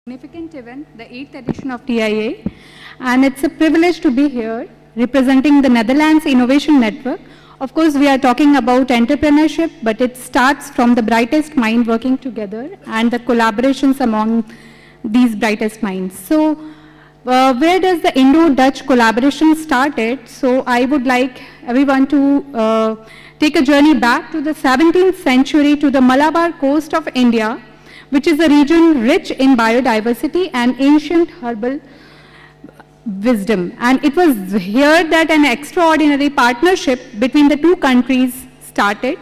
Significant event, the 8th edition of TIA, and it's a privilege to be here representing the Netherlands Innovation Network. Of course, we are talking about entrepreneurship, but it starts from the brightest mind working together and the collaborations among these brightest minds. So, where does the Indo-Dutch collaboration started? So, I would like everyone to take a journey back to the 17th century to the Malabar coast of India, which is a region rich in biodiversity and ancient herbal wisdom. And it was here that an extraordinary partnership between the two countries started.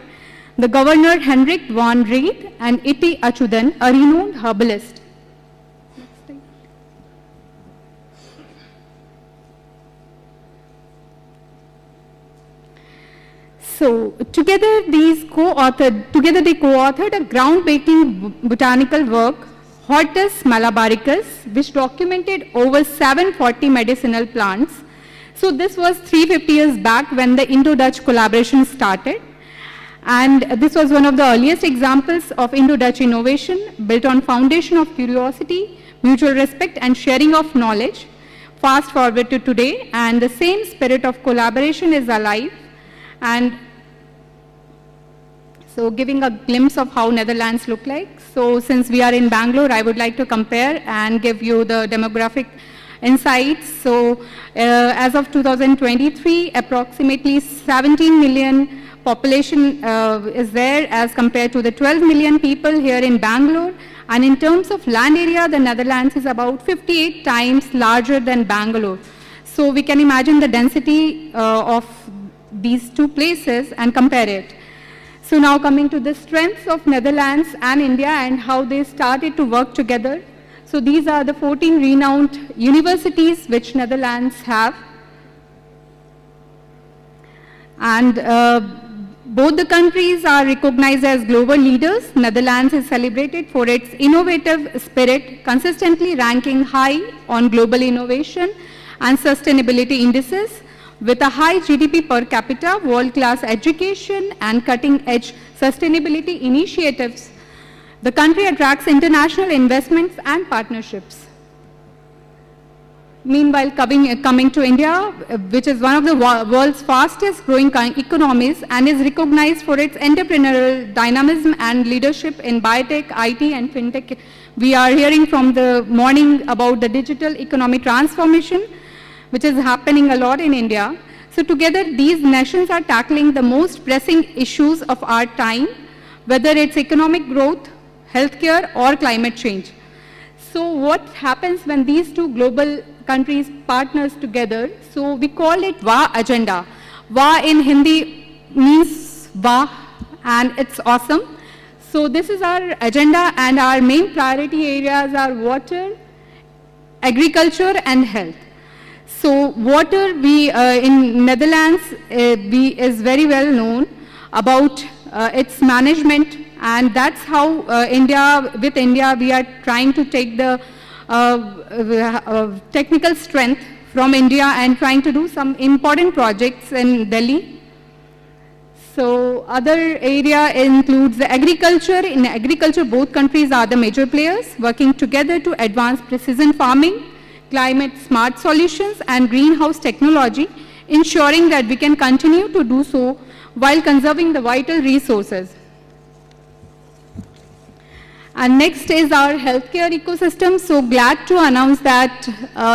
The governor Hendrik van Reed and Iti Achudan, a renowned herbalist. So together they co-authored a groundbreaking botanical work, Hortus Malabaricus, which documented over 740 medicinal plants. So this was 350 years back when the Indo-Dutch collaboration started. And this was one of the earliest examples of Indo-Dutch innovation built on foundation of curiosity, mutual respect and sharing of knowledge. Fast forward to today, and the same spirit of collaboration is alive. And so giving a glimpse of how Netherlands look like. So since we are in Bangalore, I would like to compare and give you the demographic insights. So as of 2023, approximately 17 million population is there as compared to the 12 million people here in Bangalore. And in terms of land area, the Netherlands is about 58 times larger than Bangalore. So we can imagine the density of these two places and compare it. So now coming to the strengths of Netherlands and India and how they started to work together. So these are the 14 renowned universities which Netherlands have. And both the countries are recognized as global leaders. Netherlands is celebrated for its innovative spirit, consistently ranking high on global innovation and sustainability indices. With a high GDP per capita, world-class education and cutting-edge sustainability initiatives, the country attracts international investments and partnerships. Meanwhile, coming to India, which is one of the world's fastest growing economies and is recognized for its entrepreneurial dynamism and leadership in biotech, IT and fintech. We are hearing from the morning about the digital economic transformation, which is happening a lot in India. So together, these nations are tackling the most pressing issues of our time, whether it's economic growth, healthcare, or climate change. So what happens when these two global countries partners together? So we call it VA agenda. VA in Hindi means VA, and it's awesome. So this is our agenda, and our main priority areas are water, agriculture, and health. So water, in Netherlands, is very well known about its management, and that's how with India, we are trying to take the technical strength from India and trying to do some important projects in Delhi. So other area includes the agriculture. In agriculture, both countries are the major players working together to advance precision farming, climate smart solutions and greenhouse technology, ensuring that we can continue to do so while conserving the vital resources. And next is our healthcare ecosystem. So glad to announce that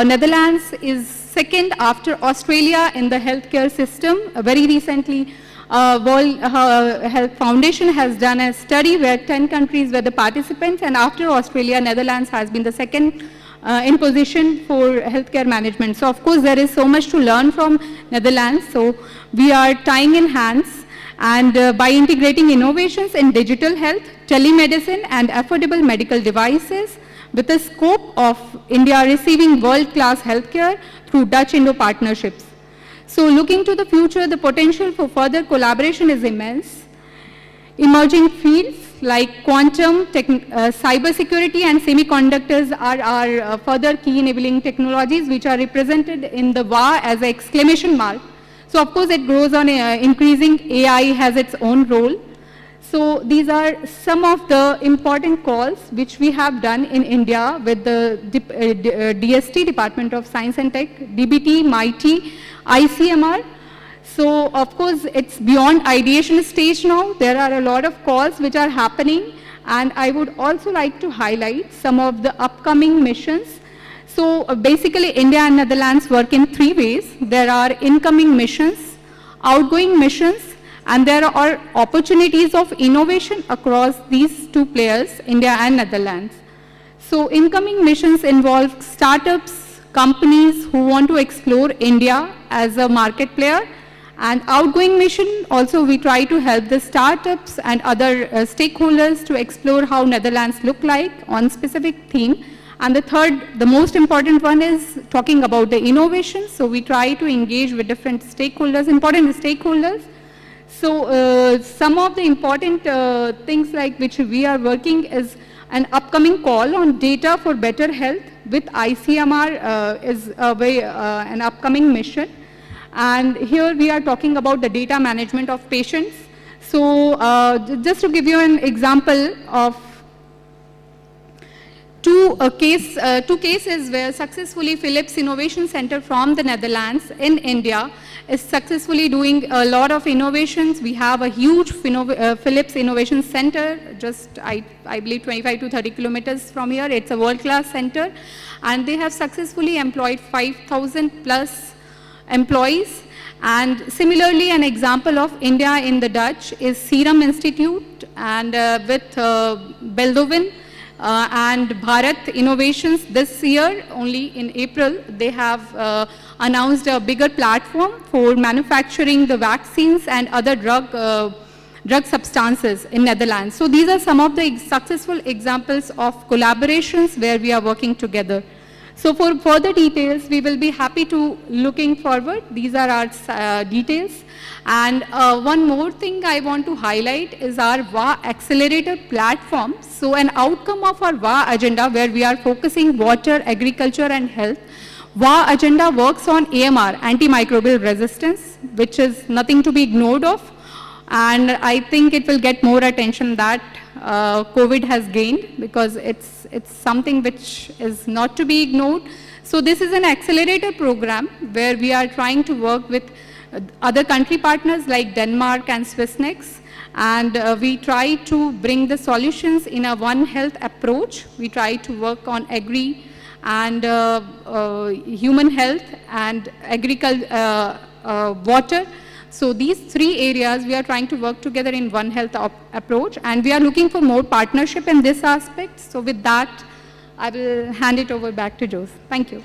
Netherlands is second after Australia in the healthcare system. Very recently, World Health Foundation has done a study where 10 countries were the participants, and after Australia, Netherlands has been the second in position for healthcare management. So of course there is so much to learn from Netherlands. So we are tying in hands, and by integrating innovations in digital health, telemedicine and affordable medical devices with the scope of India receiving world-class healthcare through Dutch-Indo partnerships. So looking to the future, the potential for further collaboration is immense. Emerging fields like quantum, cybersecurity and semiconductors are our further key enabling technologies, which are represented in the VA as an exclamation mark. So of course it grows on increasing. AI has its own role. So these are some of the important calls which we have done in India with the DST, Department of Science and Tech, DBT, MIT, ICMR. So of course it's beyond ideation stage now. There are a lot of calls which are happening, and I would also like to highlight some of the upcoming missions. So basically India and Netherlands work in 3 ways. There are incoming missions, outgoing missions, and there are opportunities of innovation across these 2 players, India and Netherlands. So incoming missions involve startups, companies who want to explore India as a market player, and outgoing mission also we try to help the startups and other stakeholders to explore how Netherlands look like on specific theme. And the third, the most important one, is talking about the innovation. So we try to engage with different stakeholders, important stakeholders. So some of the important things like which we are working is an upcoming call on data for better health with ICMR is an upcoming mission. And here we are talking about the data management of patients. So just to give you an example of two cases where successfully Philips Innovation Center from the Netherlands in India is successfully doing a lot of innovations. We have a huge Philips Innovation Center, just I believe 25 to 30 kilometers from here. It's a world-class center, and they have successfully employed 5,000 plus employees. And similarly, an example of India in the Dutch is Serum Institute, and with Beldovin and Bharat Innovations this year, only in April, they have announced a bigger platform for manufacturing the vaccines and other drug substances in Netherlands. So these are some of the successful examples of collaborations where we are working together. So for further details, we will be happy to looking forward. These are our details. And one more thing I want to highlight is our VA Accelerator platform. So an outcome of our VA agenda, where we are focusing water, agriculture and health. VA agenda works on AMR, antimicrobial resistance, which is nothing to be ignored of. And I think it will get more attention that COVID has gained, because it's something which is not to be ignored. So this is an accelerator program where we are trying to work with other country partners like Denmark and Swissnex, and we try to bring the solutions in a One Health approach. We try to work on agri and human health and agriculture, water. So these 3 areas we are trying to work together in One Health approach, and we are looking for more partnership in this aspect. So with that, I will hand it over back to Jose. Thank you.